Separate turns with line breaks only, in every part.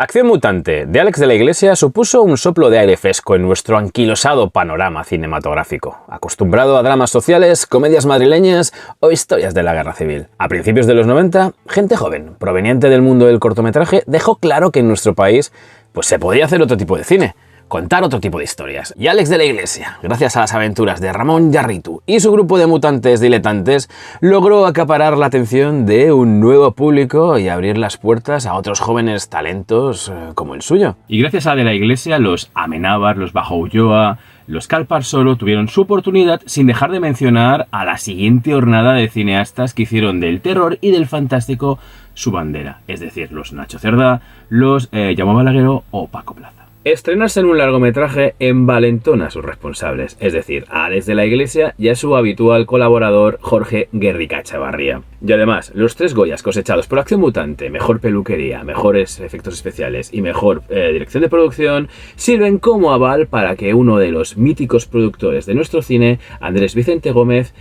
Acción Mutante, de Alex de la Iglesia, supuso un soplo de aire fresco en nuestro anquilosado panorama cinematográfico, acostumbrado a dramas sociales, comedias madrileñas o historias de la Guerra Civil. A principios de los 90, gente joven, proveniente del mundo del cortometraje, dejó claro que en nuestro país se podía hacer otro tipo de cine, contar otro tipo de historias. Y Alex de la Iglesia, gracias a las aventuras de Ramón Yarritu y su grupo de mutantes diletantes, logró acaparar la atención de un nuevo público y abrir las puertas a otros jóvenes talentos como el suyo.
Y gracias a de la Iglesia, los Amenábar, los Bajo Ulloa, los Calpar Solo tuvieron su oportunidad, sin dejar de mencionar a la siguiente hornada de cineastas que hicieron del terror y del fantástico su bandera, es decir, los Nacho Cerdá, los Jaume Balagueró o Paco Plaza.
Estrenarse en un largometraje envalentona a sus responsables, es decir, a Alex de la Iglesia y a su habitual colaborador Jorge Guerrica Chavarría. Y además, los 3 Goyas cosechados por Acción Mutante, mejor peluquería, mejores efectos especiales y mejor dirección de producción, sirven como aval para que uno de los míticos productores de nuestro cine, Andrés Vicente Gómez,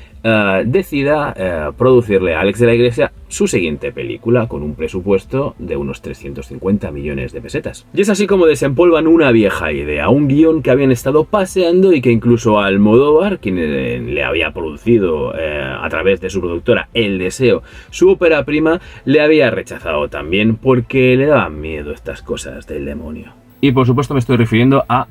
decida producirle a Alex de la Iglesia su siguiente película con un presupuesto de unos 350 millones de pesetas. Y es así como desempolvan una vieja idea, un guión que habían estado paseando y que incluso Almodóvar, quien le había producido a través de su productora El Deseo su ópera prima, le había rechazado también porque le daban miedo estas cosas del demonio.
Y por supuesto me estoy refiriendo a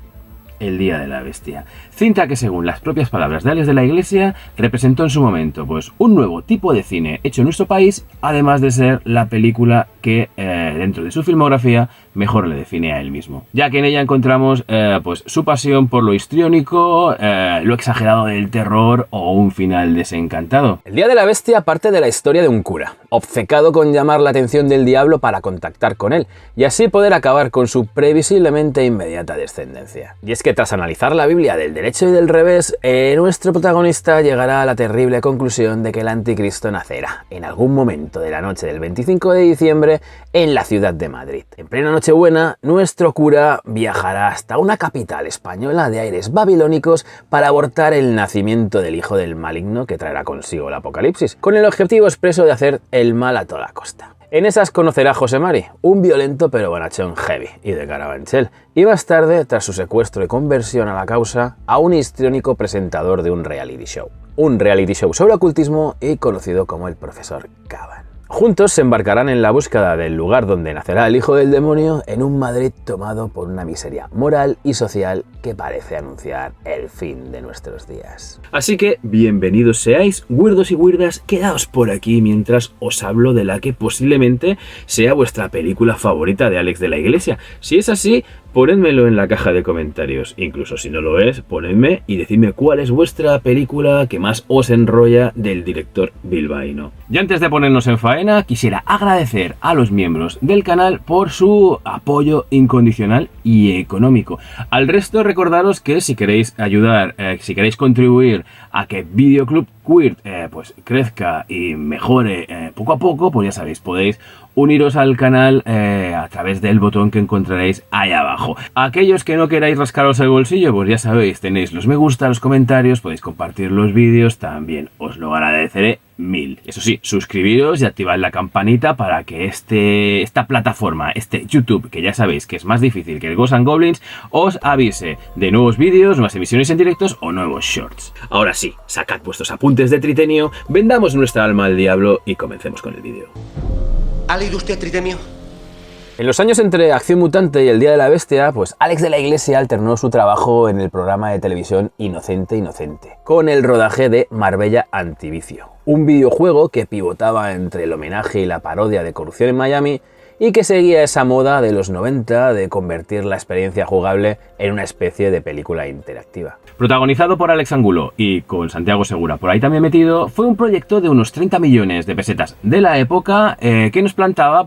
El Día de la Bestia, cinta que según las propias palabras de Alex de la Iglesia representó en su momento un nuevo tipo de cine hecho en nuestro país, además de ser la película que dentro de su filmografía mejor le define a él mismo, ya que en ella encontramos su pasión por lo histriónico, lo exagerado del terror o un final desencantado.
El Día de la Bestia parte de la historia de un cura, obcecado con llamar la atención del diablo para contactar con él y así poder acabar con su previsiblemente inmediata descendencia. Y es que tras analizar la Biblia del derecho y del revés, nuestro protagonista llegará a la terrible conclusión de que el anticristo nacerá en algún momento de la noche del 25 de diciembre en la ciudad de Madrid. En plena Nochebuena, nuestro cura viajará hasta una capital española de aires babilónicos para abortar el nacimiento del hijo del maligno que traerá consigo el apocalipsis, con el objetivo expreso de hacer el mal a toda costa. En esas conocerá a José Mari, un violento pero bonachón heavy y de Carabanchel, y más tarde, tras su secuestro y conversión a la causa, a un histriónico presentador de un reality show. Un reality show sobre ocultismo y conocido como el Profesor Caban. Juntos se embarcarán en la búsqueda del lugar donde nacerá el hijo del demonio en un Madrid tomado por una miseria moral y social que parece anunciar el fin de nuestros días. Así que, bienvenidos seáis, weirdos y weirdas, quedaos por aquí mientras os hablo de la que posiblemente sea vuestra película favorita de Alex de la Iglesia. Si es así, ponedmelo en la caja de comentarios. Incluso si no lo es, ponedme y decidme cuál es vuestra película que más os enrolla del director bilbaíno.
Y antes de ponernos en faena, quisiera agradecer a los miembros del canal por su apoyo incondicional y económico. Al resto, recordaros que si queréis ayudar, si queréis contribuir a que Videoclub Queer crezca y mejore poco a poco, pues ya sabéis, podéis uniros al canal a través del botón que encontraréis ahí abajo. Aquellos que no queráis rascaros el bolsillo, pues ya sabéis, tenéis los me gusta, los comentarios, podéis compartir los vídeos, también os lo agradeceré 1000. Eso sí, suscribiros y activad la campanita para que esta plataforma, YouTube, que ya sabéis que es más difícil que el Ghosts and Goblins, os avise de nuevos vídeos, nuevas emisiones en directos o nuevos shorts.
Ahora sí, sacad vuestros apuntes de Tritenio, vendamos nuestra alma al diablo y comencemos con el vídeo.
¿Ha leído usted Tritemio?
En los años entre Acción Mutante y El Día de la Bestia, Alex de la Iglesia alternó su trabajo en el programa de televisión Inocente Inocente, con el rodaje de Marbella Antivicio, un videojuego que pivotaba entre el homenaje y la parodia de corrupción en Miami y que seguía esa moda de los 90 de convertir la experiencia jugable en una especie de película interactiva.
Protagonizado por Alex Angulo y con Santiago Segura por ahí también metido, fue un proyecto de unos 30 millones de pesetas de la época que nos plantaba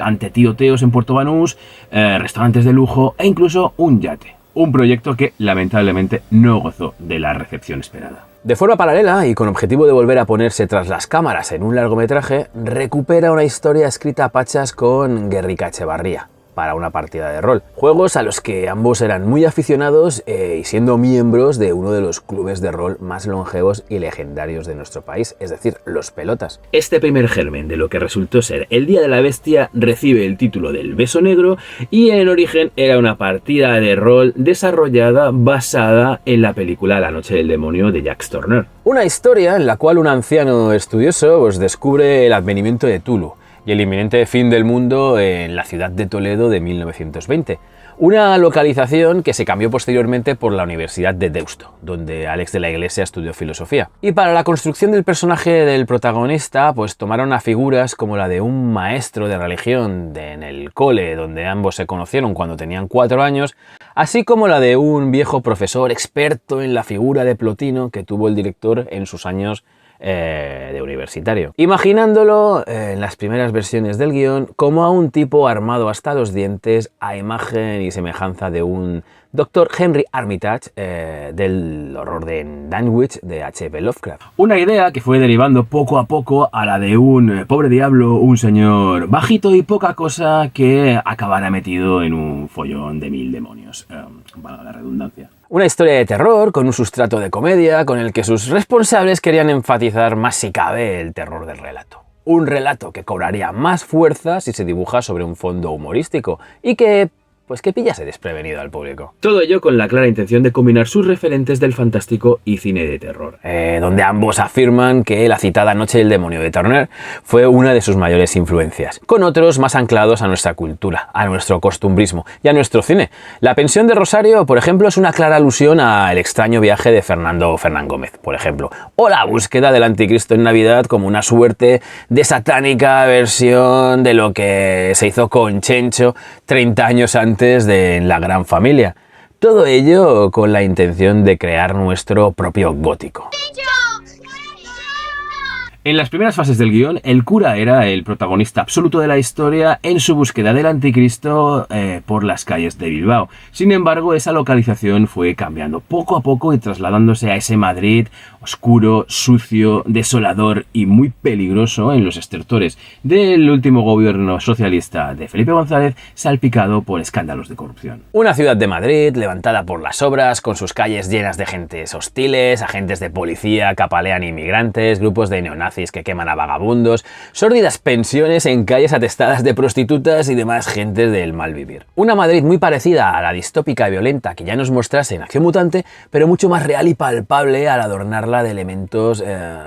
ante tiroteos en Puerto Banús, restaurantes de lujo e incluso un yate. Un proyecto que lamentablemente no gozó de la recepción esperada.
De forma paralela y con objetivo de volver a ponerse tras las cámaras en un largometraje, recupera una historia escrita a pachas con Guerrica Echevarría, para una partida de rol. Juegos a los que ambos eran muy aficionados y siendo miembros de uno de los clubes de rol más longevos y legendarios de nuestro país, es decir, los Pelotas.
Este primer germen de lo que resultó ser El Día de la Bestia recibe el título del Beso Negro y en origen era una partida de rol desarrollada basada en la película La Noche del Demonio de Jacques Tourneur.
Una historia en la cual un anciano estudioso pues, descubre el advenimiento de Tulu y el inminente fin del mundo en la ciudad de Toledo de 1920. Una localización que se cambió posteriormente por la Universidad de Deusto, donde Alex de la Iglesia estudió filosofía. Y para la construcción del personaje del protagonista, pues tomaron a figuras como la de un maestro de religión en el cole, donde ambos se conocieron cuando tenían 4 años, así como la de un viejo profesor experto en la figura de Plotino que tuvo el director en sus años de universitario. Imaginándolo en las primeras versiones del guión como a un tipo armado hasta los dientes a imagen y semejanza de un Dr. Henry Armitage del horror de Dunwich de H.P. Lovecraft.
Una idea que fue derivando poco a poco a la de un pobre diablo, un señor bajito y poca cosa que acabara metido en un follón de 1000 demonios. Valga la redundancia.
Una historia de terror con un sustrato de comedia con el que sus responsables querían enfatizar más si cabe el terror del relato. Un relato que cobraría más fuerza si se dibuja sobre un fondo humorístico y que pillase desprevenido al público.
Todo ello con la clara intención de combinar sus referentes del fantástico y cine de terror.
Donde ambos afirman que la citada Noche del Demonio de Tourneur fue una de sus mayores influencias, con otros más anclados a nuestra cultura, a nuestro costumbrismo y a nuestro cine. La Pensión de Rosario, por ejemplo, es una clara alusión al extraño viaje de Fernando Fernán Gómez, por ejemplo, o la búsqueda del anticristo en Navidad como una suerte de satánica versión de lo que se hizo con Chencho 30 años antes de La Gran Familia. Todo ello con la intención de crear nuestro propio gótico.
En las primeras fases del guión, el cura era el protagonista absoluto de la historia en su búsqueda del anticristo por las calles de Bilbao. Sin embargo, esa localización fue cambiando poco a poco y trasladándose a ese Madrid oscuro, sucio, desolador y muy peligroso en los estertores del último gobierno socialista de Felipe González, salpicado por escándalos de corrupción.
Una ciudad de Madrid levantada por las obras, con sus calles llenas de gentes hostiles, agentes de policía que apalean inmigrantes, grupos de neonazis que queman a vagabundos, sórdidas pensiones en calles atestadas de prostitutas y demás gentes del mal vivir. Una Madrid muy parecida a la distópica y violenta que ya nos mostrase en Acción Mutante, pero mucho más real y palpable al adornarla de elementos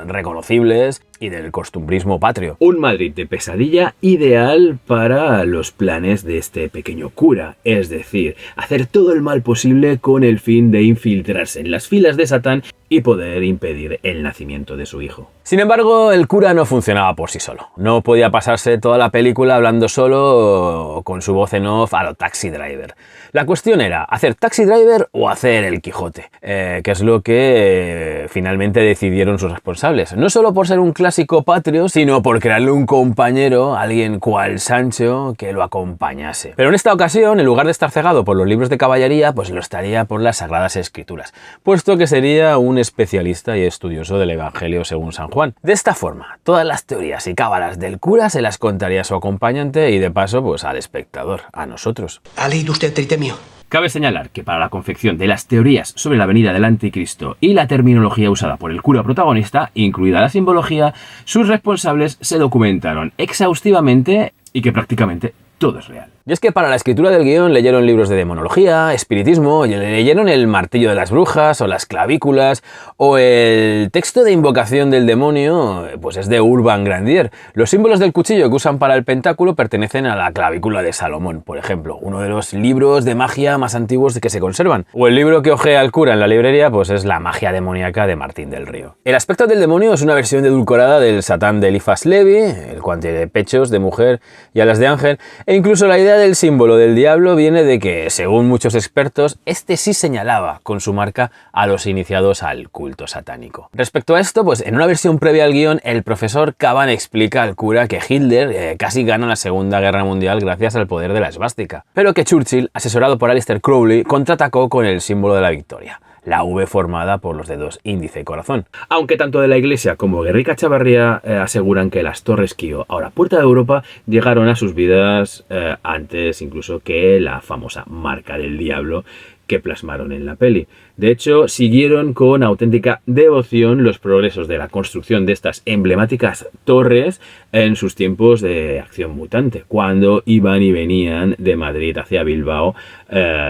reconocibles y del costumbrismo patrio.
Un Madrid de pesadilla ideal para los planes de este pequeño cura, es decir, hacer todo el mal posible con el fin de infiltrarse en las filas de Satán y poder impedir el nacimiento de su hijo.
Sin embargo, el cura no funcionaba por sí solo. No podía pasarse toda la película hablando solo o con su voz en off a lo Taxi Driver. La cuestión era, ¿hacer Taxi Driver o hacer El Quijote? Que es lo que finalmente decidieron sus responsables. No solo por ser un clásico patrio, sino por crearle un compañero, alguien cual Sancho, que lo acompañase. Pero en esta ocasión, en lugar de estar cegado por los libros de caballería, pues lo estaría por las Sagradas Escrituras, puesto que sería un especialista y estudioso del Evangelio según San Juan. De esta forma, todas las teorías y cábalas del cura se las contaría a su acompañante y de paso, pues al espectador, a nosotros.
¿Ha leído usted Tritemio?
Cabe señalar que para la confección de las teorías sobre la venida del anticristo y la terminología usada por el cura protagonista, incluida la simbología, sus responsables se documentaron exhaustivamente y que prácticamente todo es real.
Y es que para la escritura del guión leyeron libros de demonología, espiritismo, y leyeron El martillo de las brujas, o las clavículas, o el texto de invocación del demonio, pues es de Urban Grandier. Los símbolos del cuchillo que usan para el pentáculo pertenecen a la clavícula de Salomón, por ejemplo, uno de los libros de magia más antiguos que se conservan. O el libro que ojea el cura en la librería, pues es La magia demoníaca de Martín del Río. El aspecto del demonio es una versión edulcorada del Satán de Eliphas Levi, el cual tiene pechos de mujer y alas de ángel, e incluso la idea del símbolo del diablo viene de que, según muchos expertos, este sí señalaba con su marca a los iniciados al culto satánico. Respecto a esto, pues en una versión previa al guión, el profesor Caban explica al cura que Hitler casi gana la Segunda Guerra Mundial gracias al poder de la esvástica, pero que Churchill, asesorado por Aleister Crowley, contraatacó con el símbolo de la victoria, la V formada por los dedos índice y corazón.
Aunque tanto de la Iglesia como Guerrica Chavarría aseguran que las Torres Kio, ahora Puerta de Europa, llegaron a sus vidas antes incluso que la famosa Marca del Diablo que plasmaron en la peli. De hecho, siguieron con auténtica devoción los progresos de la construcción de estas emblemáticas torres en sus tiempos de Acción Mutante, cuando iban y venían de Madrid hacia Bilbao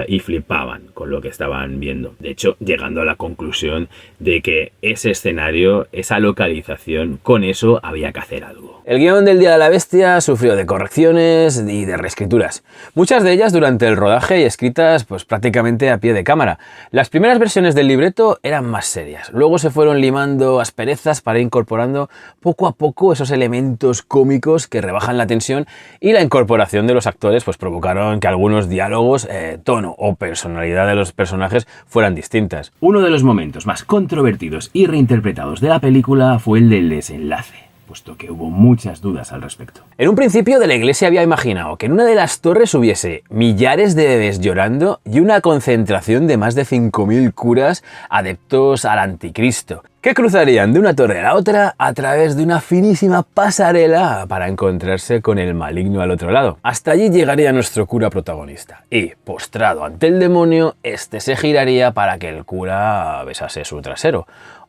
y flipaban con lo que estaban viendo. De hecho, llegando a la conclusión de que ese escenario, esa localización, con eso había que hacer algo.
El guión del Día de la Bestia sufrió de correcciones y de reescrituras, muchas de ellas durante el rodaje y escritas pues prácticamente a pie de cámara. Las primeras versiones del libreto eran más serias, luego se fueron limando asperezas para ir incorporando poco a poco esos elementos cómicos que rebajan la tensión, y la incorporación de los actores pues provocaron que algunos diálogos, tono o personalidad de los personajes fueran distintas.
Uno de los momentos más controvertidos y reinterpretados de la película fue el del desenlace, puesto que hubo muchas dudas al respecto.
En un principio, de la Iglesia había imaginado que en una de las torres hubiese millares de bebés llorando y una concentración de más de 5.000 curas adeptos al anticristo, que cruzarían de una torre a la otra a través de una finísima pasarela para encontrarse con el maligno al otro lado. Hasta allí llegaría nuestro cura protagonista y, postrado ante el demonio, este se giraría para que el cura besase su trasero.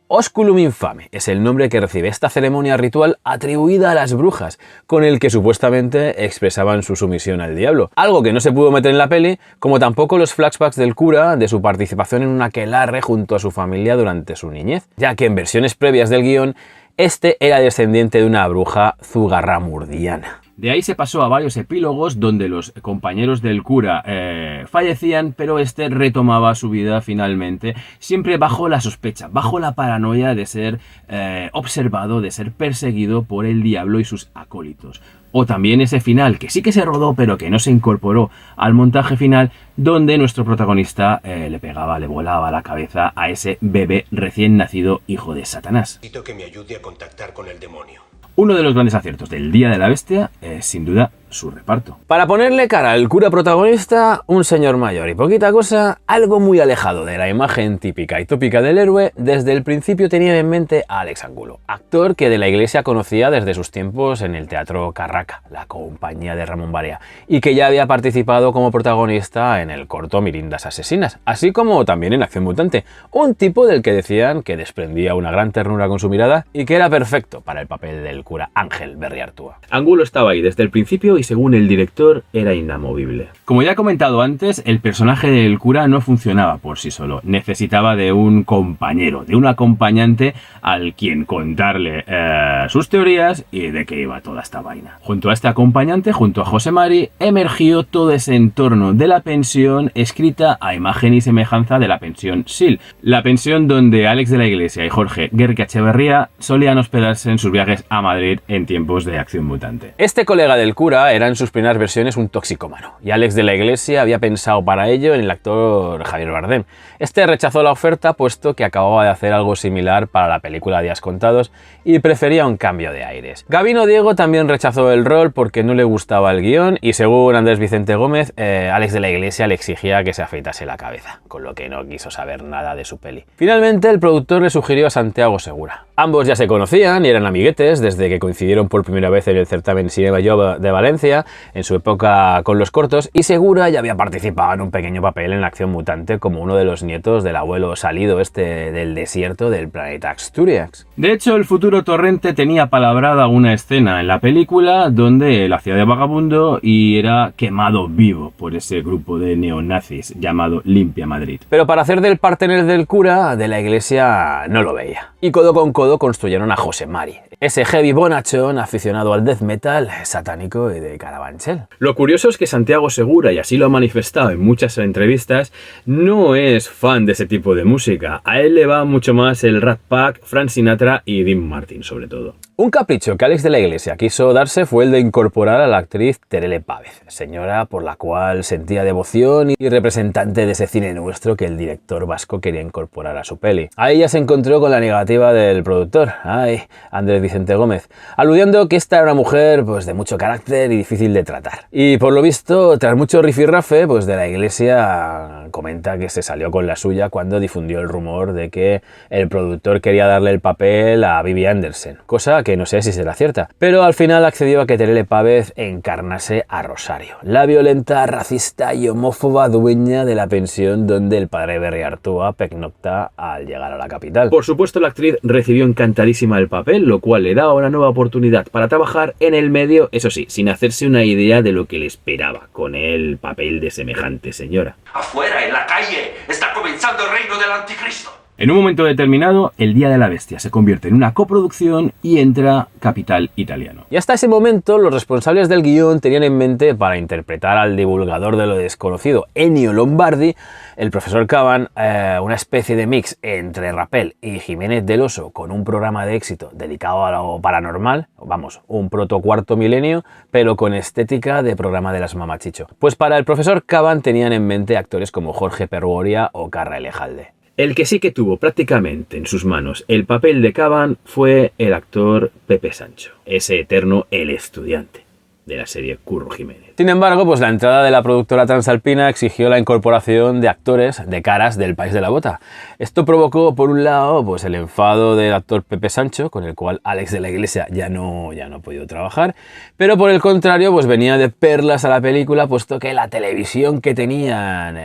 Osculum infame es el nombre que recibe esta ceremonia ritual atribuida a las brujas, con el que supuestamente expresaban su sumisión al diablo. Algo que no se pudo meter en la peli, como tampoco los flashbacks del cura de su participación en un aquelarre junto a su familia durante su niñez, ya que en versiones previas del guión, este era descendiente de una bruja zugarramurdiana.
De ahí se pasó a varios epílogos donde los compañeros del cura fallecían, pero este retomaba su vida finalmente, siempre bajo la sospecha, bajo la paranoia de ser observado, de ser perseguido por el diablo y sus acólitos. O también ese final, que sí que se rodó, pero que no se incorporó al montaje final, donde nuestro protagonista le volaba la cabeza a ese bebé recién nacido hijo de Satanás.
Necesito que me ayude a contactar con el demonio.
Uno de los grandes aciertos del Día de la Bestia es, sin duda, su reparto.
Para ponerle cara al cura protagonista, un señor mayor y poquita cosa, algo muy alejado de la imagen típica y tópica del héroe, desde el principio tenía en mente a Alex Angulo, actor que de la Iglesia conocía desde sus tiempos en el Teatro Carraca, la compañía de Ramón Barea, y que ya había participado como protagonista en el corto Mirindas Asesinas, así como también en Acción Mutante, un tipo del que decían que desprendía una gran ternura con su mirada y que era perfecto para el papel del cura Ángel Berriartúa.
Angulo estaba ahí desde el principio y, según el director, era inamovible. Como ya he comentado antes, el personaje del cura no funcionaba por sí solo. Necesitaba de un compañero, de un acompañante al quien contarle sus teorías y de qué iba toda esta vaina. Junto a este acompañante, junto a José Mari, emergió todo ese entorno de la pensión escrita a imagen y semejanza de la pensión Sil. La pensión donde Alex de la Iglesia y Jorge Guerrica Echeverría solían hospedarse en sus viajes a Madrid en tiempos de Acción Mutante.
Este colega del cura era en sus primeras versiones un toxicómano, y Alex de la Iglesia había pensado para ello en el actor Javier Bardem. Este rechazó la oferta puesto que acababa de hacer algo similar para la película Días Contados y prefería un cambio de aires. Gabino Diego también rechazó el rol porque no le gustaba el guión y, según Andrés Vicente Gómez, Alex de la Iglesia le exigía que se afeitase la cabeza, con lo que no quiso saber nada de su peli. Finalmente, el productor le sugirió a Santiago Segura. Ambos ya se conocían y eran amiguetes desde que coincidieron por primera vez en el certamen Cinema Job de Valencia, en su época con los cortos, y Segura ya había participado en un pequeño papel en Acción Mutante como uno de los nietos del abuelo salido del desierto del planeta Asturias.
De hecho, el futuro Torrente tenía palabrada una escena en la película donde él hacía de vagabundo y era quemado vivo por ese grupo de neonazis llamado Limpia Madrid.
Pero para hacer del partner del cura, de la Iglesia no lo veía. Y codo con codo construyeron a José Mari, ese heavy bonachón aficionado al death metal, satánico y de Carabanchel.
Lo curioso es que Santiago Segura, y así lo ha manifestado en muchas entrevistas, no es fan de ese tipo de música. A él le va mucho más el Rat Pack, Frank Sinatra y Dean Martin, sobre todo.
Un capricho que Alex de la Iglesia quiso darse fue el de incorporar a la actriz Terele Pávez, señora por la cual sentía devoción y representante de ese cine nuestro que el director vasco quería incorporar a su peli. A ella se encontró con la negativa del productor, Andrés Vicente Gómez, aludiendo que esta era una mujer pues de mucho carácter y difícil de tratar. Y por lo visto, tras mucho rifirrafe, pues de la Iglesia comenta que se salió con la suya cuando difundió el rumor de que el productor quería darle el papel a Vivi Anderson, cosa que no sé si será cierta, pero al final accedió a que Terele Pávez encarnase a Rosario, la violenta, racista y homófoba dueña de la pensión donde el padre Berri Artua pernocta al llegar a la capital.
Por supuesto, la actriz recibió encantadísima el papel, lo cual le daba una nueva oportunidad para trabajar en el medio, eso sí, sin hacerse una idea de lo que le esperaba con el papel de semejante señora.
¡Afuera, en la calle! ¡Está comenzando el reino del anticristo!
En un momento determinado, El Día de la Bestia se convierte en una coproducción y entra Capital Italiano.
Y hasta ese momento, los responsables del guión tenían en mente, para interpretar al divulgador de lo desconocido, Ennio Lombardi, el profesor Caban, una especie de mix entre Rapel y Jiménez del Oso, con un programa de éxito dedicado a lo paranormal, vamos, un proto cuarto milenio, pero con estética de programa de las Mamachicho. Pues para el profesor Caban tenían en mente actores como Jorge Pergoria o Carra Elejalde.
El que sí que tuvo prácticamente en sus manos el papel de Caban fue el actor Pepe Sancho, ese eterno El Estudiante de la serie Curro Jiménez.
Sin embargo, pues la entrada de la productora transalpina exigió la incorporación de actores de caras del país de la bota. Esto provocó, por un lado, pues el enfado del actor Pepe Sancho, con el cual Alex de la Iglesia ya no ha podido trabajar, pero por el contrario, pues venía de perlas a la película, puesto que la televisión que tenían,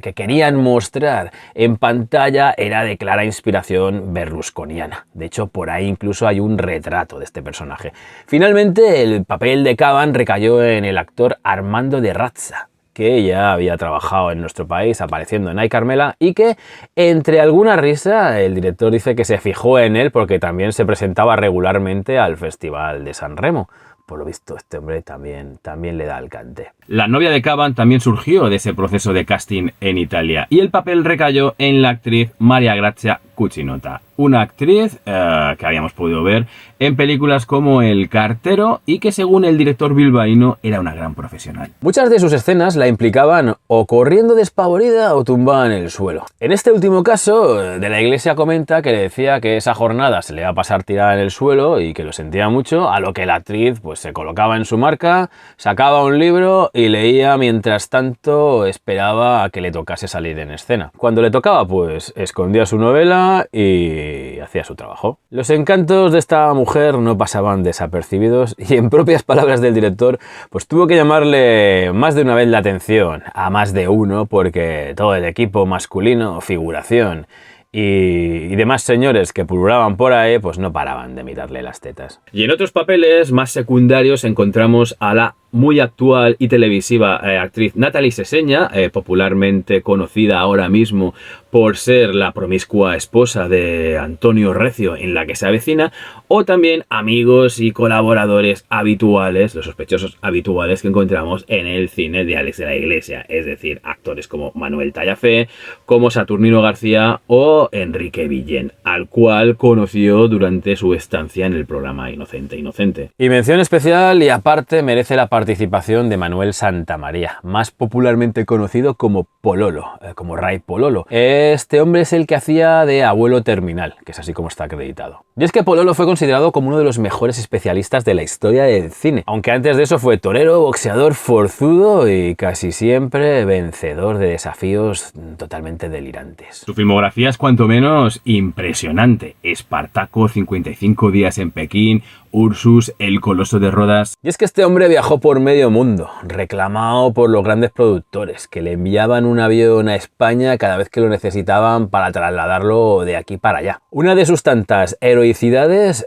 que querían mostrar en pantalla era de clara inspiración berlusconiana. De hecho, por ahí incluso hay un retrato de este personaje. Finalmente, el papel de Caban recayó en el actor Armando de Razza, que ya había trabajado en nuestro país apareciendo en Ay Carmela y que, entre alguna risa, el director dice que se fijó en él porque también se presentaba regularmente al Festival de San Remo. Por lo visto, este hombre también le da el cante.
La novia de Caban también surgió de ese proceso de casting en Italia y el papel recayó en la actriz Maria Grazia Cucinotta, una actriz que habíamos podido ver en películas como El Cartero y que, según el director bilbaíno, era una gran profesional.
Muchas de sus escenas la implicaban o corriendo despavorida o tumbada en el suelo. En este último caso, de la Iglesia comenta que le decía que esa jornada se le iba a pasar tirada en el suelo y que lo sentía mucho, a lo que la actriz pues se colocaba en su marca, sacaba un libro y leía mientras tanto esperaba a que le tocase salir en escena. Cuando le tocaba, pues escondía su novela y hacía su trabajo. Los encantos de esta mujer no pasaban desapercibidos y, en propias palabras del director, pues tuvo que llamarle más de una vez la atención a más de uno, porque todo el equipo masculino, figuración y demás señores que pululaban por ahí, pues no paraban de mirarle las tetas.
Y en otros papeles más secundarios encontramos a la muy actual y televisiva actriz Natalie Seseña, popularmente conocida ahora mismo por ser la promiscua esposa de Antonio Recio en La que se avecina, o también amigos y colaboradores habituales, los sospechosos habituales que encontramos en el cine de Alex de la Iglesia, es decir, actores como Manuel Tallafé, como Saturnino García o Enrique Villén, al cual conoció durante su estancia en el programa Inocente Inocente.
Y mención especial y aparte merece la participación de Manuel Santamaría, más popularmente conocido como Pololo, como Ray Pololo. Este hombre es el que hacía de abuelo terminal, que es así como está acreditado. Y es que Pololo fue considerado como uno de los mejores especialistas de la historia del cine, aunque antes de eso fue torero, boxeador, forzudo y casi siempre vencedor de desafíos totalmente delirantes.
Su filmografía es cuanto menos impresionante. Espartaco, 55 días en Pekín, Ursus, El Coloso de Rodas.
Y es que este hombre viajó por medio mundo, reclamado por los grandes productores, que le enviaban un avión a España cada vez que lo necesitaban para trasladarlo de aquí para allá. Una de sus tantas heroicidades,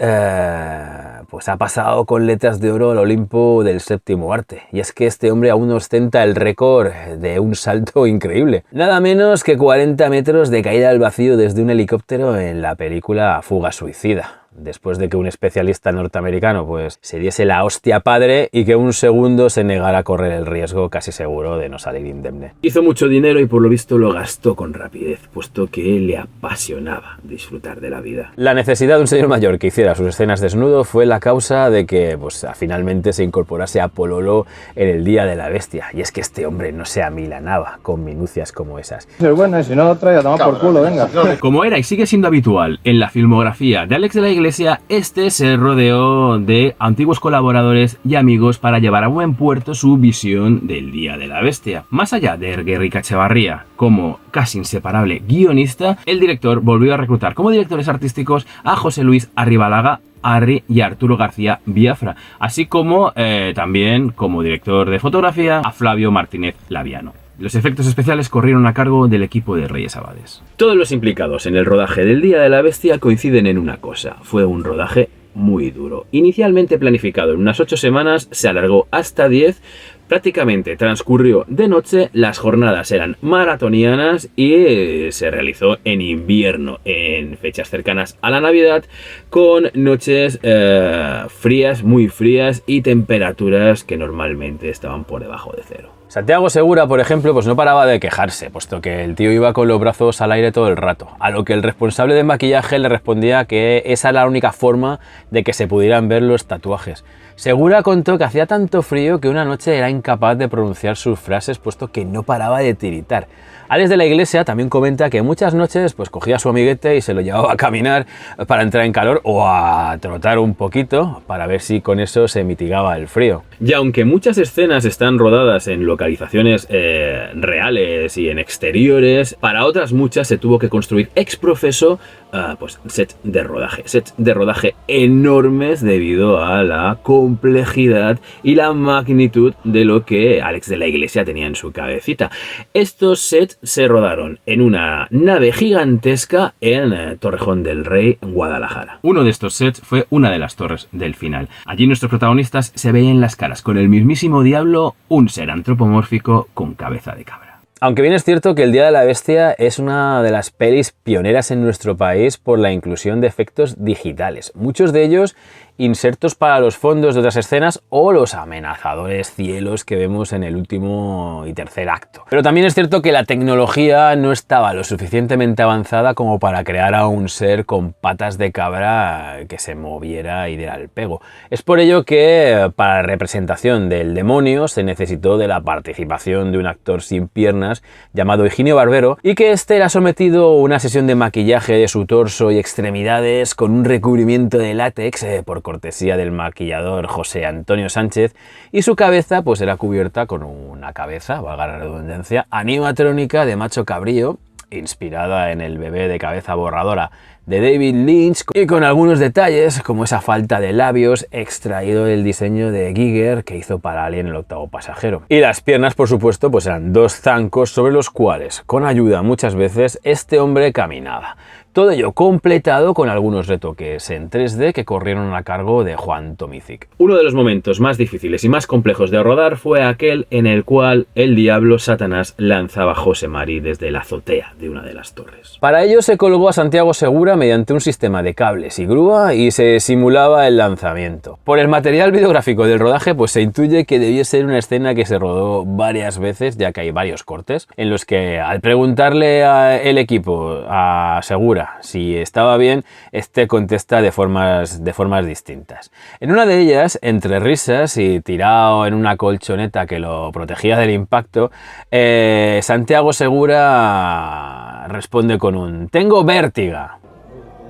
pues ha pasado con letras de oro al Olimpo del séptimo arte. Y es que este hombre aún ostenta el récord de un salto increíble. Nada menos que 40 metros de caída al vacío desde un helicóptero en la película Fuga Suicida. después de que un especialista norteamericano pues se diese la hostia padre y que un segundo se negara a correr el riesgo casi seguro de no salir indemne.
Hizo mucho dinero y por lo visto lo gastó con rapidez, puesto que le apasionaba disfrutar de la vida.
La necesidad de un señor mayor que hiciera sus escenas desnudo fue la causa de que pues, finalmente se incorporase a Pololo en el Día de la Bestia. Y es que este hombre no se amilanaba con minucias como esas.
Es bueno, si no lo trae a tomar por culo, venga.
Como era y sigue siendo habitual en la filmografía de Alex de la Iglesia, este se rodeó de antiguos colaboradores y amigos para llevar a buen puerto su visión del Día de la Bestia. Más allá de Guerrica Echevarría como casi inseparable guionista, el director volvió a reclutar como directores artísticos a José Luis Arribalaga, Arri y Arturo García Biafra, así como también como director de fotografía a Flavio Martínez Laviano. Los efectos especiales corrieron a cargo del equipo de Reyes Abades. Todos los implicados en el rodaje del Día de la Bestia coinciden en una cosa: fue un rodaje muy duro. Inicialmente planificado en unas 8 semanas, se alargó hasta 10. Prácticamente transcurrió de noche, las jornadas eran maratonianas y se realizó en invierno, en fechas cercanas a la Navidad, con noches frías, muy frías, y temperaturas que normalmente estaban por debajo de cero.
Santiago Segura, por ejemplo, pues no paraba de quejarse, puesto que el tío iba con los brazos al aire todo el rato, a lo que el responsable de maquillaje le respondía que esa era la única forma de que se pudieran ver los tatuajes. Segura contó que hacía tanto frío que una noche era incapaz de pronunciar sus frases, puesto que no paraba de tiritar. Alex de la Iglesia también comenta que muchas noches pues cogía a su amiguete y se lo llevaba a caminar para entrar en calor o a trotar un poquito para ver si con eso se mitigaba el frío.
Y aunque muchas escenas están rodadas en localizaciones reales y en exteriores, para otras muchas se tuvo que construir ex profeso pues sets de rodaje enormes debido a la complejidad y la magnitud de lo que Alex de la Iglesia tenía en su cabecita. Estos sets se rodaron en una nave gigantesca en Torrejón del Rey, Guadalajara. Uno de estos sets fue una de las torres del final. Allí nuestros protagonistas se veían las caras con el mismísimo diablo, un ser antropomórfico con cabeza de cabra.
Aunque bien es cierto que El Día de la Bestia es una de las pelis pioneras en nuestro país por la inclusión de efectos digitales, muchos de ellos insertos para los fondos de otras escenas o los amenazadores cielos que vemos en el último y tercer acto. Pero también es cierto que la tecnología no estaba lo suficientemente avanzada como para crear a un ser con patas de cabra que se moviera y diera el pego. Es por ello que para la representación del demonio se necesitó de la participación de un actor sin piernas llamado Higinio Barbero, y que este era sometido a una sesión de maquillaje de su torso y extremidades con un recubrimiento de látex por cortesía del maquillador José Antonio Sánchez, y su cabeza pues era cubierta con una cabeza, valga la redundancia, animatrónica de macho cabrío, inspirada en el bebé de cabeza borradora de David Lynch, y con algunos detalles como esa falta de labios extraído del diseño de Giger que hizo para Alien el octavo pasajero. Y las piernas, por supuesto, pues eran dos zancos sobre los cuales, con ayuda muchas veces, este hombre caminaba. Todo ello completado con algunos retoques en 3D que corrieron a cargo de Juan Tomizic.
Uno de los momentos más difíciles y más complejos de rodar fue aquel en el cual el diablo Satanás lanzaba a José Mari desde la azotea de una de las torres.
Para ello se colgó a Santiago Segura mediante un sistema de cables y grúa y se simulaba el lanzamiento. Por el material videográfico del rodaje pues se intuye que debió ser una escena que se rodó varias veces, ya que hay varios cortes en los que, al preguntarle al equipo a Segura si estaba bien, este contesta de formas distintas. En una de ellas, entre risas y tirado en una colchoneta que lo protegía del impacto, Santiago Segura responde con un «tengo vértiga».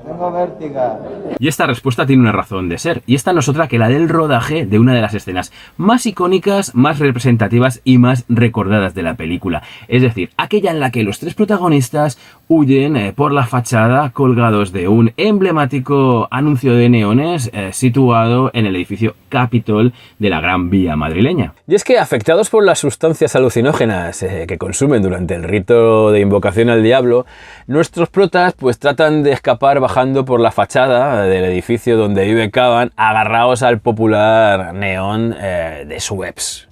Tengo vértiga.
Y esta respuesta tiene una razón de ser, y esta no es otra que la del rodaje de una de las escenas más icónicas, más representativas y más recordadas de la película. Es decir, aquella en la que los tres protagonistas huyen por la fachada colgados de un emblemático anuncio de neones situado en el edificio Capitol de la Gran Vía madrileña.
Y es que, afectados por las sustancias alucinógenas que consumen durante el rito de invocación al diablo, nuestros protas pues tratan de escapar bajando por la fachada del edificio donde vive Caban, agarrados al popular neón de Sueps,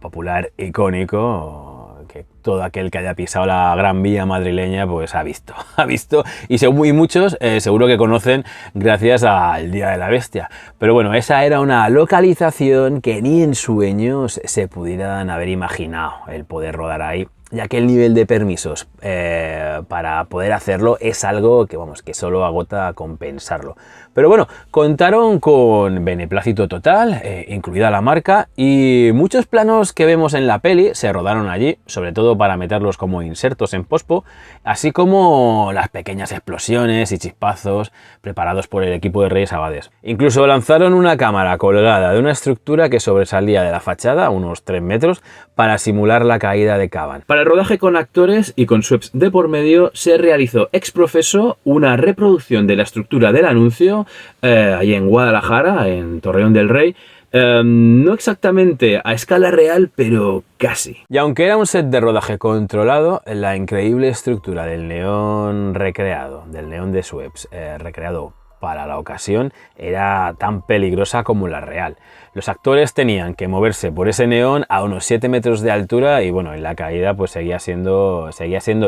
popular icónico que todo aquel que haya pisado la Gran Vía madrileña pues ha visto y muchos seguro que conocen gracias al Día de la Bestia. Pero bueno, esa era una localización que ni en sueños se pudieran haber imaginado el poder rodar ahí, ya que el nivel de permisos para poder hacerlo es algo que, vamos, que solo agota con pensarlo. Pero bueno, contaron con beneplácito total, incluida la marca, y muchos planos que vemos en la peli se rodaron allí, sobre todo para meterlos como insertos en pospo, así como las pequeñas explosiones y chispazos preparados por el equipo de Reyes Abades. Incluso lanzaron una cámara colgada de una estructura que sobresalía de la fachada, a unos 3 metros, para simular la caída de Cavan.
Para el rodaje con actores y con sweeps de por medio se realizó ex profeso una reproducción de la estructura del anuncio allí en Guadalajara, en Torreón del Rey. No exactamente a escala real, pero casi.
Y aunque era un set de rodaje controlado, la increíble estructura del neón recreado, del neón de Sueps recreado para la ocasión, era tan peligrosa como la real. Los actores tenían que moverse por ese neón a unos 7 metros de altura y bueno, en la caída pues seguía siendo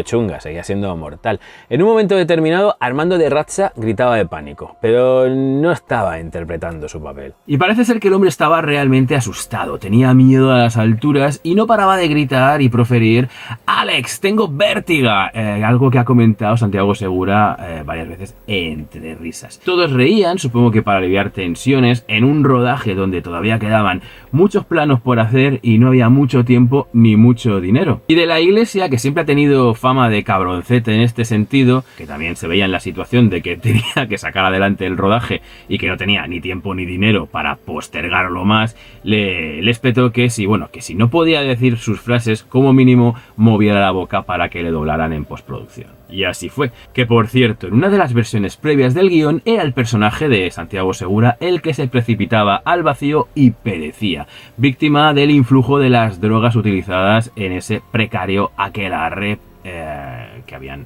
chunga, seguía siendo mortal. En un momento determinado, Armando de Ratza gritaba de pánico, pero no estaba interpretando su papel.
Y parece ser que el hombre estaba realmente asustado, tenía miedo a las alturas y no paraba de gritar y proferir: «Alex, tengo vértigo», algo que ha comentado Santiago Segura varias veces entre risas. Todos reían, supongo que para aliviar tensiones, en un rodaje donde todavía quedaban muchos planos por hacer y no había mucho tiempo ni mucho dinero. Y de la Iglesia, que siempre ha tenido fama de cabroncete en este sentido, que también se veía en la situación de que tenía que sacar adelante el rodaje y que no tenía ni tiempo ni dinero para postergarlo más, les petó que si no podía decir sus frases, como mínimo moviera la boca para que le doblaran en postproducción. Y así fue, que por cierto, en una de las versiones previas del guión era el personaje de Santiago Segura el que se precipitaba al vacío y perecía, víctima del influjo de las drogas utilizadas en ese precario aquelarre que habían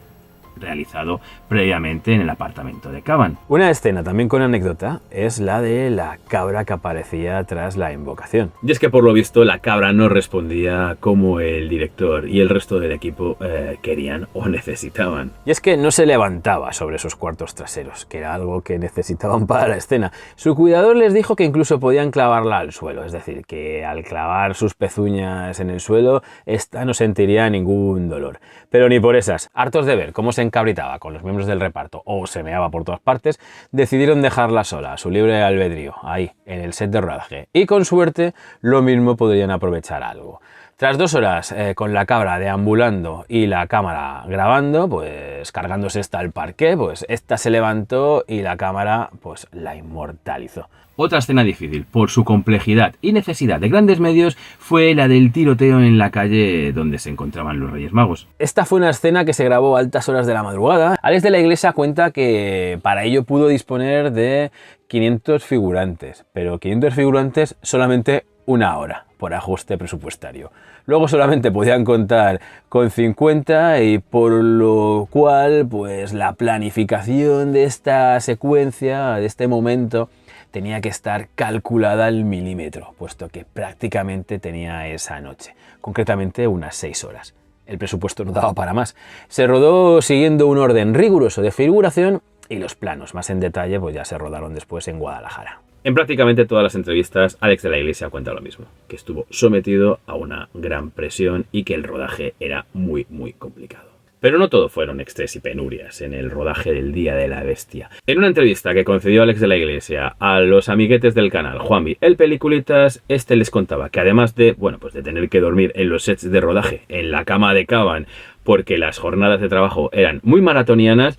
realizado previamente en el apartamento de Cavan.
Una escena también con anécdota es la de la cabra que aparecía tras la invocación.
Y es que por lo visto la cabra no respondía como el director y el resto del equipo querían o necesitaban.
Y es que no se levantaba sobre sus cuartos traseros, que era algo que necesitaban para la escena. Su cuidador les dijo que incluso podían clavarla al suelo, es decir, que al clavar sus pezuñas en el suelo, esta no sentiría ningún dolor. Pero ni por esas, hartos de ver cómo se encabritaba con los miembros del reparto o se meaba por todas partes, decidieron dejarla sola, a su libre albedrío, ahí, en el set de rodaje. Y con suerte, lo mismo podrían aprovechar algo. Tras 2 horas con la cabra deambulando y la cámara grabando, pues cargándose esta al parqué, pues esta se levantó y la cámara pues la inmortalizó.
Otra escena difícil, por su complejidad y necesidad de grandes medios, fue la del tiroteo en la calle donde se encontraban los Reyes Magos.
Esta fue una escena que se grabó a altas horas de la madrugada. Alex de la Iglesia cuenta que para ello pudo disponer de 500 figurantes, pero 500 figurantes solamente 1 hora por ajuste presupuestario. Luego solamente podían contar con 50 y por lo cual pues la planificación de esta secuencia, de este momento, tenía que estar calculada al milímetro, puesto que prácticamente tenía esa noche, concretamente unas 6 horas. El presupuesto no daba para más. Se rodó siguiendo un orden riguroso de figuración y los planos más en detalle pues ya se rodaron después en Guadalajara.
En prácticamente todas las entrevistas, Alex de la Iglesia cuenta lo mismo, que estuvo sometido a una gran presión y que el rodaje era muy complicado. Pero no todo fueron estrés y penurias en el rodaje del Día de la Bestia. En una entrevista que concedió Alex de la Iglesia a los amiguetes del canal, Juanvi, el Peliculitas, este les contaba que además de tener que dormir en los sets de rodaje, en la cama de Cavan, porque las jornadas de trabajo eran muy maratonianas,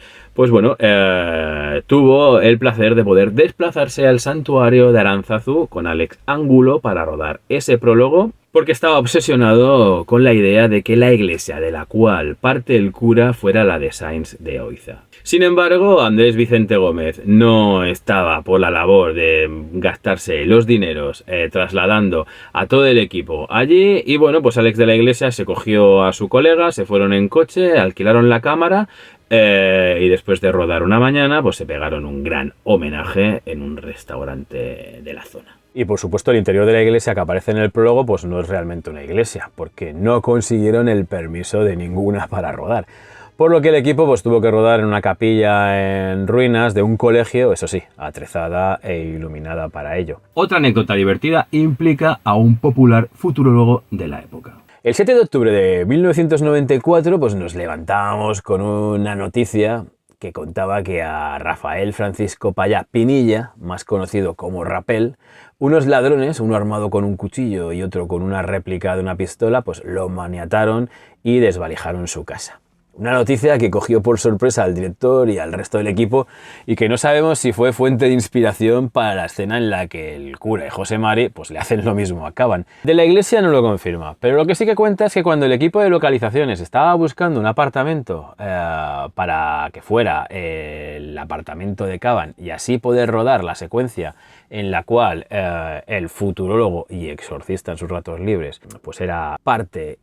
tuvo el placer de poder desplazarse al santuario de Aránzazu con Alex Ángulo para rodar ese prólogo, porque estaba obsesionado con la idea de que la iglesia de la cual parte el cura fuera la de Sáenz de Oiza. Sin embargo, Andrés Vicente Gómez no estaba por la labor de gastarse los dineros trasladando a todo el equipo allí y Alex de la Iglesia se cogió a su colega, se fueron en coche, alquilaron la cámara y después de rodar una mañana se pegaron un gran homenaje en un restaurante de la zona.
Y por supuesto el interior de la iglesia que aparece en el prólogo pues no es realmente una iglesia, porque no consiguieron el permiso de ninguna para rodar. Por lo que el equipo pues tuvo que rodar en una capilla en ruinas de un colegio, eso sí, atrezada e iluminada para ello.
Otra anécdota divertida implica a un popular futurólogo de la época.
El 7 de octubre de 1994 pues nos levantábamos con una noticia que contaba que a Rafael Francisco Payá Pinilla, más conocido como Rapel, unos ladrones, uno armado con un cuchillo y otro con una réplica de una pistola, pues lo maniataron y desvalijaron su casa. Una noticia que cogió por sorpresa al director y al resto del equipo y que no sabemos si fue fuente de inspiración para la escena en la que el cura y José Mari pues le hacen lo mismo a Caban. De la iglesia no lo confirma, pero lo que sí que cuenta es que cuando el equipo de localizaciones estaba buscando un apartamento para que fuera el apartamento de Caban y así poder rodar la secuencia en la cual el futurólogo y exorcista en sus ratos libres pues era parte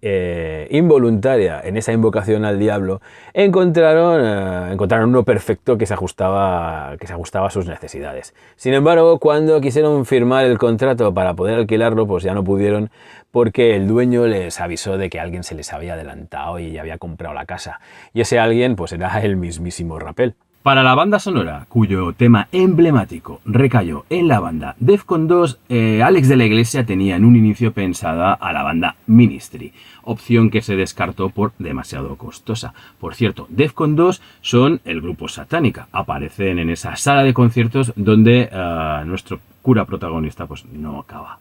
involuntaria en esa invocación al diablo, encontraron uno perfecto que se ajustaba a sus necesidades. Sin embargo, cuando quisieron firmar el contrato para poder alquilarlo, pues ya no pudieron porque el dueño les avisó de que alguien se les había adelantado y había comprado la casa. Y ese alguien pues era el mismísimo Rapel.
Para la banda sonora, cuyo tema emblemático recayó en la banda Defcon 2, Alex de la Iglesia tenía en un inicio pensada a la banda Ministry, opción que se descartó por demasiado costosa. Por cierto, Defcon 2 son el grupo Satánica, aparecen en esa sala de conciertos donde nuestro cura protagonista pues no acaba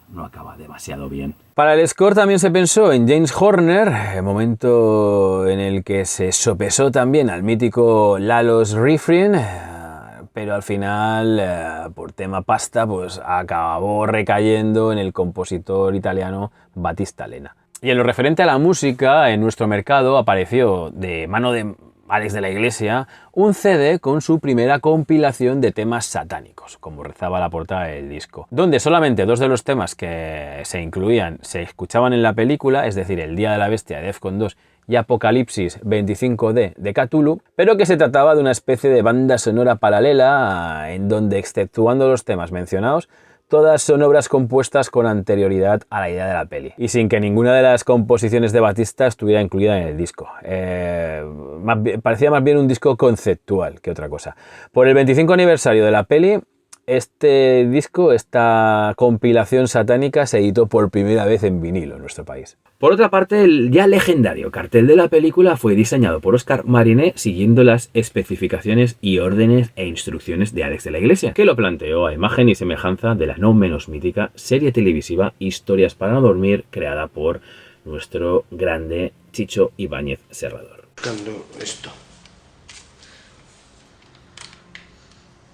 demasiado bien.
Para el score también se pensó en James Horner, momento en el que se sopesó también al mítico Lalo Schifrin, pero al final, por tema pasta, pues acabó recayendo en el compositor italiano Battista Lena. Y en lo referente a la música, en nuestro mercado apareció de mano de Alex de la Iglesia un CD con su primera compilación de temas satánicos, como rezaba la portada del disco, donde solamente dos de los temas que se incluían se escuchaban en la película, es decir, El Día de la Bestia de Defcon 2 y Apocalipsis 25D de Cthulhu, pero que se trataba de una especie de banda sonora paralela en donde, exceptuando los temas mencionados, todas son obras compuestas con anterioridad a la idea de la peli y sin que ninguna de las composiciones de Battista estuviera incluida en el disco. Parecía más bien un disco conceptual que otra cosa. Por el 25 aniversario de la peli, este disco, esta compilación satánica, se editó por primera vez en vinilo en nuestro país.
Por otra parte, el ya legendario cartel de la película fue diseñado por Oscar Mariné siguiendo las especificaciones y órdenes e instrucciones de Alex de la Iglesia, que lo planteó a imagen y semejanza de la no menos mítica serie televisiva Historias para no dormir, creada por nuestro grande Chicho Ibáñez Serrador.
Buscando esto.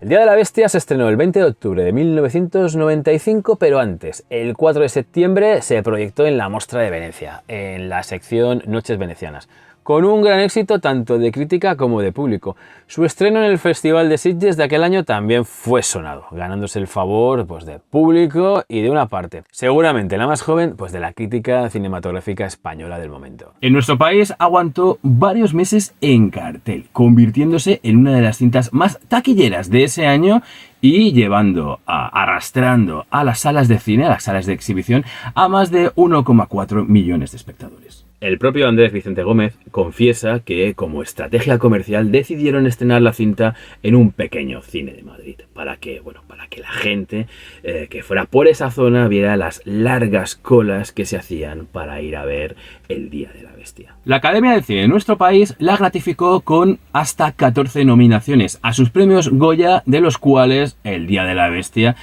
El Día de la Bestia se estrenó el 20 de octubre de 1995, pero antes, el 4 de septiembre, se proyectó en la Mostra de Venecia, en la sección Noches Venecianas, con un gran éxito tanto de crítica como de público. Su estreno en el Festival de Sitges de aquel año también fue sonado, ganándose el favor pues, de público y de una parte, seguramente la más joven, pues de la crítica cinematográfica española del momento.
En nuestro país aguantó varios meses en cartel, convirtiéndose en una de las cintas más taquilleras de ese año y arrastrando a las salas de cine, a las salas de exhibición, a más de 1,4 millones de espectadores. El propio Andrés Vicente Gómez confiesa que, como estrategia comercial, decidieron estrenar la cinta en un pequeño cine de Madrid, para que la gente que fuera por esa zona viera las largas colas que se hacían para ir a ver El Día de la Bestia. La Academia del Cine de nuestro país la gratificó con hasta 14 nominaciones a sus premios Goya, de los cuales El Día de la Bestia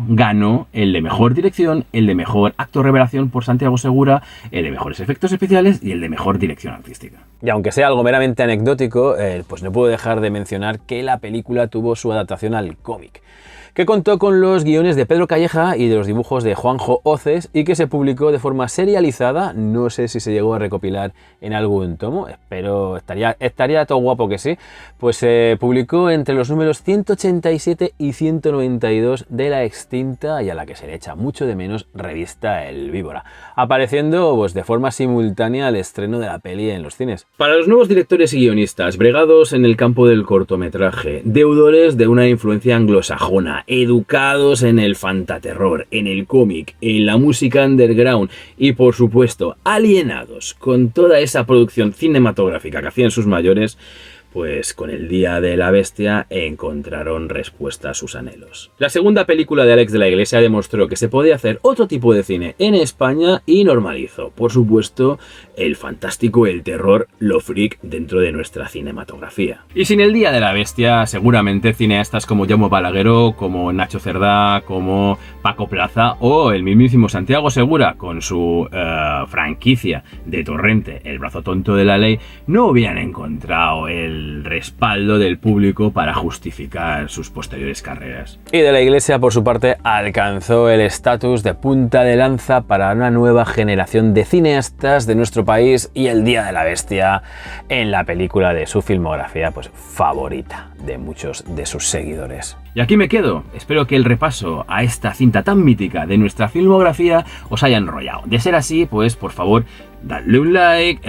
ganó el de Mejor Dirección, el de Mejor Acto Revelación por Santiago Segura, el de Mejores Efectos Especiales y el de Mejor Dirección Artística.
Y aunque sea algo meramente anecdótico, pues no puedo dejar de mencionar que la película tuvo su adaptación al cómic, que contó con los guiones de Pedro Calleja y de los dibujos de Juanjo Oces y que se publicó de forma serializada. No sé si se llegó a recopilar en algún tomo, pero estaría todo guapo que sí. Pues se publicó entre los números 187 y 192 de la extinta y a la que se le echa mucho de menos revista El Víbora, apareciendo pues de forma simultánea al estreno de la peli en los cines.
Para los nuevos directores y guionistas, bregados en el campo del cortometraje, deudores de una influencia anglosajona, educados en el fantaterror, en el cómic, en la música underground y, por supuesto, alienados con toda esa producción cinematográfica que hacían sus mayores, pues con el Día de la Bestia encontraron respuesta a sus anhelos. La segunda película de Álex de la Iglesia demostró que se podía hacer otro tipo de cine en España y normalizó, por supuesto, el fantástico, el terror, lo freak dentro de nuestra cinematografía. Y sin el Día de la Bestia, seguramente cineastas como Jaume Balagueró, como Nacho Cerdá, como Paco Plaza o el mismísimo Santiago Segura con su franquicia de Torrente, El brazo tonto de la ley, no hubieran encontrado el respaldo del público para justificar sus posteriores carreras.
Y de la Iglesia, por su parte, alcanzó el estatus de punta de lanza para una nueva generación de cineastas de nuestro país y el Día de la Bestia en la película de su filmografía pues favorita de muchos de sus seguidores.
Y aquí me quedo. Espero que el repaso a esta cinta tan mítica de nuestra filmografía os haya enrollado. De ser así, pues por favor, dadle un like,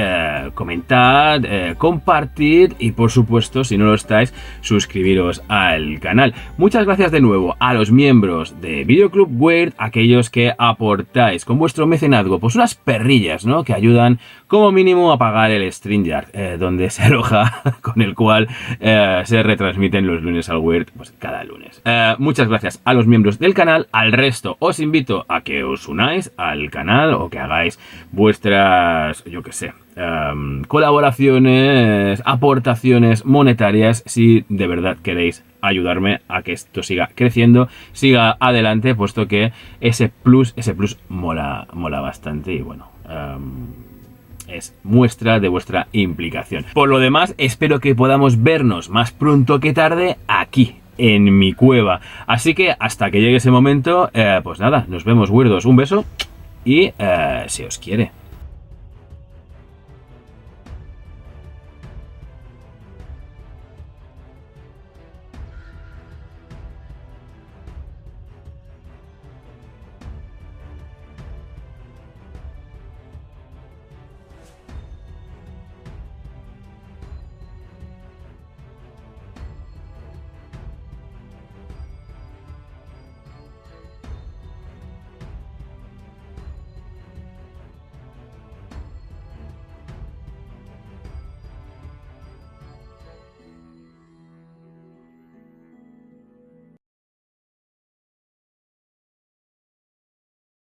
comentad, compartid y por supuesto, si no lo estáis, suscribiros al canal. Muchas gracias de nuevo a los miembros de Videoclub Weird, aquellos que aportáis con vuestro mecenazgo pues unas perrillas, ¿no?, que ayudan como mínimo a pagar el StreamYard, donde se aloja, con el cual se retransmiten los lunes al Weird, pues cada lunes. Muchas gracias a los miembros del canal. Al resto os invito a que os unáis al canal o que hagáis vuestras, yo qué sé, colaboraciones, aportaciones monetarias si de verdad queréis ayudarme a que esto siga creciendo, siga adelante, puesto que ese plus mola bastante y bueno, es muestra de vuestra implicación. Por lo demás, espero que podamos vernos más pronto que tarde aquí en mi cueva. Así que hasta que llegue ese momento, pues nada, nos vemos, weirdos. Un beso y se os quiere.